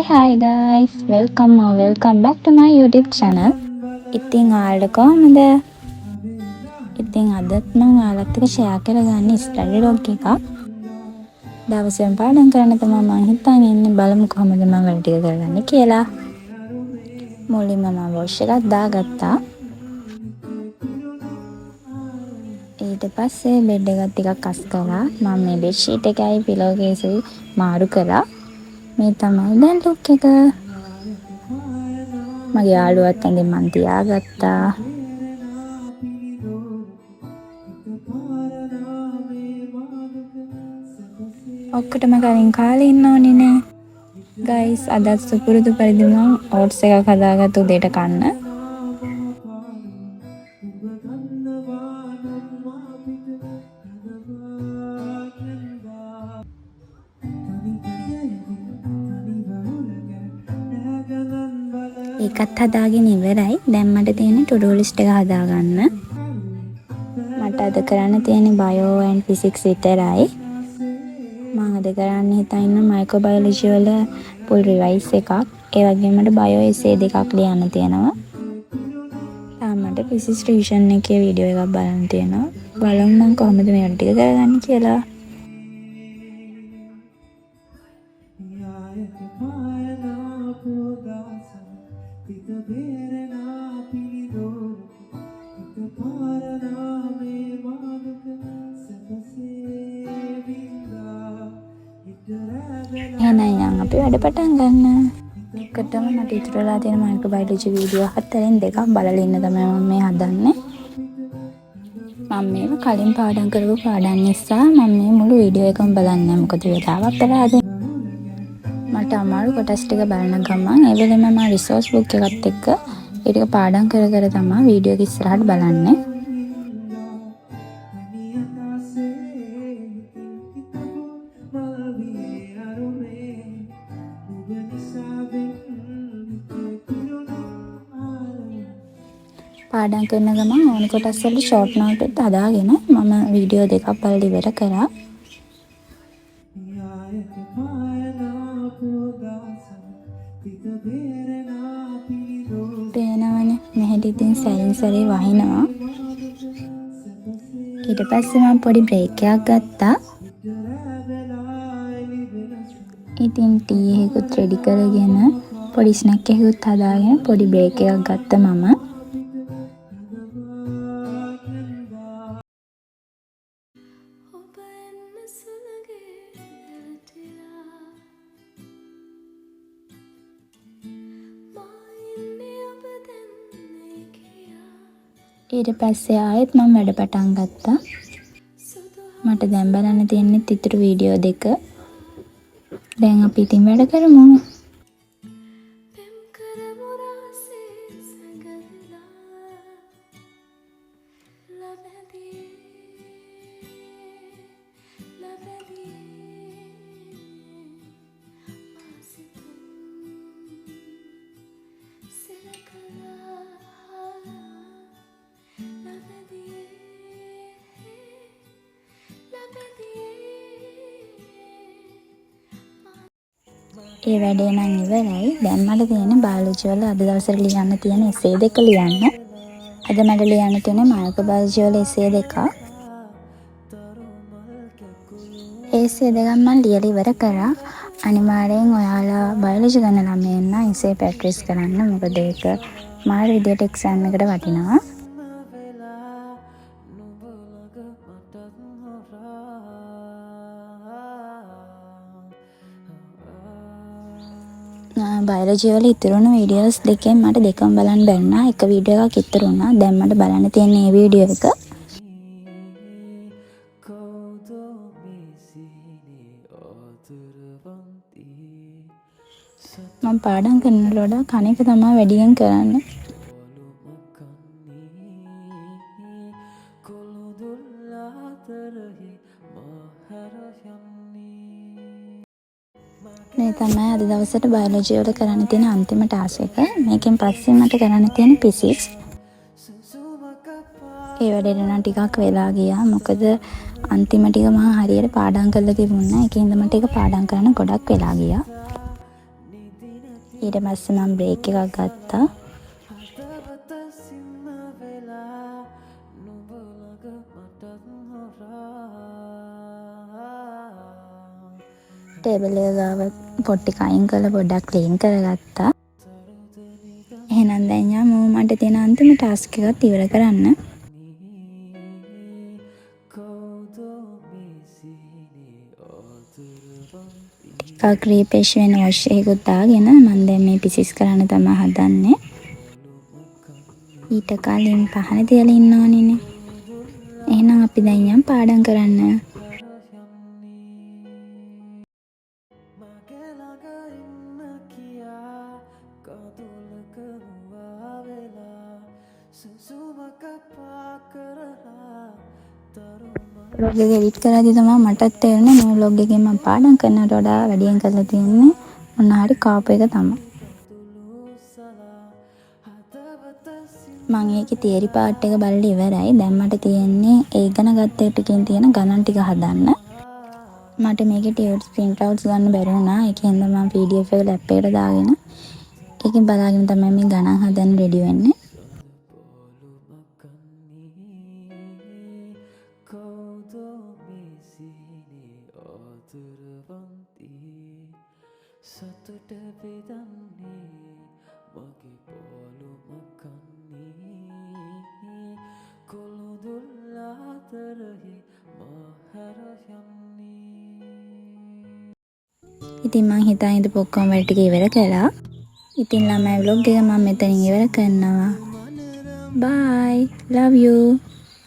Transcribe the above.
Hi guys, welcome back to my YouTube channel. ඉතින් ඔයාලට කොහමද? ඉතින් අදත් මම ඔයාලත් එක්ක ෂෙයා කරගන්නේ ස්ටඩි ලොග් එකක්. දවසෙන් පාඩම් කරන්න තමයි මම හිතාගෙන ඉන්නේ. බලමු කොහමද මම වැඩ ටික කරගන්නේ කියලා. මුලින්ම මම වොෂ් එකක් දාගත්තා. ඊට පස්සේ බෙඩ් එක ටිකක් අස් කරලා මම මේ බෙඩ් ෂීට් එකයි පිලෝ කේසුයි මාරු කරා. මේ තමයි දැන් ලුක් එක. මගේ යාළුවත් ඇඟෙන් මං තියාගත්තා. ඔක්කොටම කලින් කාලේ ඉන්න ඕනේ නේ. ගයිස් අදත් සුපුරුදු පරිදි මම ඕට්ස් එකක් හදාගත්ත උදේට කන්න. ඒකත් හදාගෙන ඉවරයි. දැන් මට තියෙන්නේ ටු ඩු ලිස්ට් එක හදාගන්න. මට අද කරන්න තියෙන්නේ බයෝ ඇන්ඩ් ෆිසික්ස් විතරයි. මම අද කරන්න හිතා ඉන්න මයික්‍රෝබයොලොජි වල පුල් රිවයිස් එකක්. ඒ වගේම මට බයෝ එසේ දෙකක් ලියන්න තියෙනවා. මට ෆිසික්ස් රිවිෂන් එකේ වීඩියෝ එකක් බලන්න තියෙනවා. බලමු මම කොහොමද මේ ටික කරගන්නේ කියලා. එහෙනම් අපි වැඩ පටන් ගන්න. එකටම මට ඉතුරු වෙලා තියෙන මයික්‍රෝබයොලොජි වීඩියෝ 4න් 2ක් බලලා ඉන්න තමයි මම මේ හදන්නේ. මම මේක කලින් පාඩම් කරපු පාඩම් නිසා මම මේ මුළු වීඩියෝ එකම බලන්නේ. මොකද වෙලාවක් වෙලාද මට අමාරු කොටස් ටික බලන ගමන් ඒ වෙලෙම මම රිසෝස් බුක් එකත් එක්ක ඒ ටික පාඩම් කර කර තමයි වීඩියෝ එක ඉස්සරහට බලන්නේ. පාඩම් කරන ගමන් ඕන කොටස් වල ෂෝට් නෝට් එකක් හදාගෙන මම වීඩියෝ දෙකක් බලලා ඉවර කරා. පේනවනේ මෙහෙට ඉතින් සැරින් සැරේ වහිනවා. ඊට පස්සේ මම පොඩි බ්‍රේක් එකක් ගත්තා. ඉතින් ටී එකකුත් රෙඩි කරගෙන පොඩි ස්නැක් එකකුත් හදාගෙන පොඩි බ්‍රේක් එකක් ගත්තා මම. ඊට පස්සේ ආයෙත් මම වැඩ පටන් ගත්තා. මට දැන් බලන්න තියෙන්නේ ඉතුරු වීඩියෝ දෙක. දැන් අපි ඉතින් වැඩ කරමු. ඒ වැඩේ නම් ඉවරයි. දැන් මට තියෙන්නේ බයොලොජි වල අද දවසේ ලියන්න තියෙන එසේ දෙක ලියන්න. අද මට ලියන්න තියෙන්නේ මයික්‍රෝබයොලොජි වල එසේ දෙක. එසේ දෙකක් මම ලියලා ඉවර කරා. අනිවාර්යෙන් ඔයාලා බයොලොජි ගන්න ළමයින් නම් එසේ ප්‍රැක්ටිස් කරන්න. මොකද ඒක මාර විදියට එක්සෑම් එකට වටිනවා. බයොලොජි වල ඉතුරුණු වීඩියෝස් දෙකෙන් මට දෙකම බලන්න බැන්නා. එක වීඩියෝ එකක් ඉතුරු වුණා. දැන් මට බලන්න තියෙන මේ වීඩියෝ එක. මම පාඩම් කරනකොට වඩා කණ එක තමයි වැඩියෙන් කරන්නේ. මේ තමයි අද දවසට බයොලොජි වල කරන්න තියෙන අන්තිම ටාස්ක් එක. මේකෙන් පස්සේ මට කරන්න තියෙන ෆිසික්ස්. ඒ වැඩේට නම් ටිකක් වෙලා ගියා. මොකද අන්තිම ටික මම හරියට පාඩම් කරලා තිබුණා. ඒකෙන්ද මට ඒක පාඩම් කරන්න ගොඩක් වෙලා ගියා. ඊට පස්සේ මම බ්‍රේක් එකක් ගත්තා. ටේබල් එක ගාව පොත් ටික අයින් කරලා පොඩ්ඩක් ක්ලීන් කරගත්තා. එහෙනම් දැන් යමු මට තියෙන අන්තිම ටාස්ක් එකත් ඉවර කරන්න. එකක් රීප්‍රෙෂ් වෙන වොෂ් එකකුත් දාගෙන මම දැන් මේ පිසිස් කරන්න තමයි හදන්නේ. ඊට කලින් පහන තියලා ඉන්න ඕනේනේ. එහෙනම් අපි දැන් යම් පාඩම් කරන්න. vlog එක edit කරද්දී තමයි මටත් තේරුනේ මේ vlog එකෙන් මම පාඩම් කරනවට වඩා වැඩියෙන් කරලා තියෙන්නේ මොන හරි කාපු එක තමයි. මම ඒකේ තියරි පාර්ට් එක බලලා ඉවරයි. දැන් මට තියෙන්නේ ඒ ඉගෙන ගත්ත ටිකෙන් තියෙන ගණන් ටික හදන්න. මට මේකේ ටියුට් print outs ගන්න බැරි වුණා. ඒකෙන්ද මම PDF එක ලැප් එකට දාගෙන ඒකෙන් බලාගෙන තමයි මේ ගණන් හදන්න රෙඩි වෙන්නේ. සතුට බෙදන්නේ මගේ පොළුමකන්නේ කොළුදුල් අතරෙහි මහර යන්නේ. ඉතින් මං හිතා ඉඳපු ඔක්කොම වැඩ ටික ඉවර කළා. ඉතින් ළමයි vlog එක මම මෙතනින් ඉවර කරනවා. Bye. Love you.